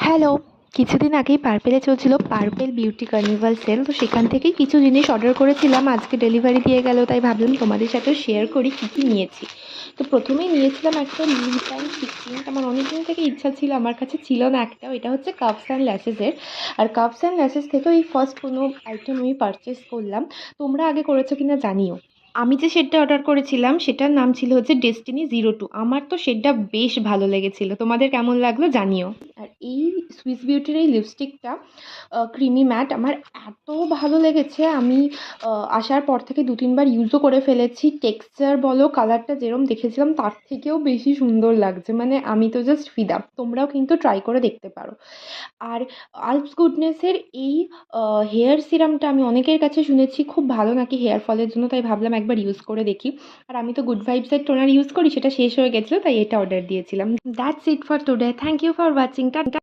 Hello. কিছুদিন আগেই পার্পেলে চলছিল পার্পেল বিউটি কার্নিভাল সেল। তো সেখান থেকেই কিছু জিনিস অর্ডার করেছিলাম, আজকে ডেলিভারি দিয়ে গেল, তাই ভাবলাম তোমাদের সাথেও শেয়ার করি কী কী নিয়েছি। তো প্রথমেই নিয়েছিলাম একটা লিপ অ্যান্ড চিক টিন্ট। আমার অনেকদিন থেকে ইচ্ছা ছিল, আমার কাছে ছিল না একটাও। এটা হচ্ছে কাপস অ্যান্ড ল্যাশেসের। আর কাপস অ্যান্ড ল্যাশেস থেকেও এই ফার্স্ট কোনো আইটেম আমি পারচেস করলাম। তোমরা আগে করেছো কিনা জানিও। আমি যে শেডটা অর্ডার করেছিলাম সেটার নাম ছিল হচ্ছে ডেস্টিনি 02। আমার তো শেডটা বেশ ভালো লেগেছিল, তোমাদের কেমন লাগলো জানিও। আর এই সুইস বিউটির এই লিপস্টিকটা ক্রিমি ম্যাট আমার এত ভালো লেগেছে। আমি আসার পর থেকে ২-৩ বার ইউজও করে ফেলেছি। টেক্সচার বলো, কালারটা যেরকম দেখেছিলাম তার থেকেও বেশি সুন্দর লাগছে। মানে আমি তো জাস্ট ফিদা। তোমরাও কিন্তু ট্রাই করে দেখতে পারো। আর আলপস গুডনেসের এই হেয়ার সিরামটা আমি অনেকের কাছে শুনেছি খুব ভালো নাকি হেয়ার ফলের জন্য, তাই ভাবলাম একবার ইউজ করে দেখি। আর আমি তো গুড ভাইবসের টোনার ইউজ করি, সেটা শেষ হয়ে গেছিলো তাই এটা অর্ডার দিয়েছিলাম। That's it for today. Thank you for watching. Tata.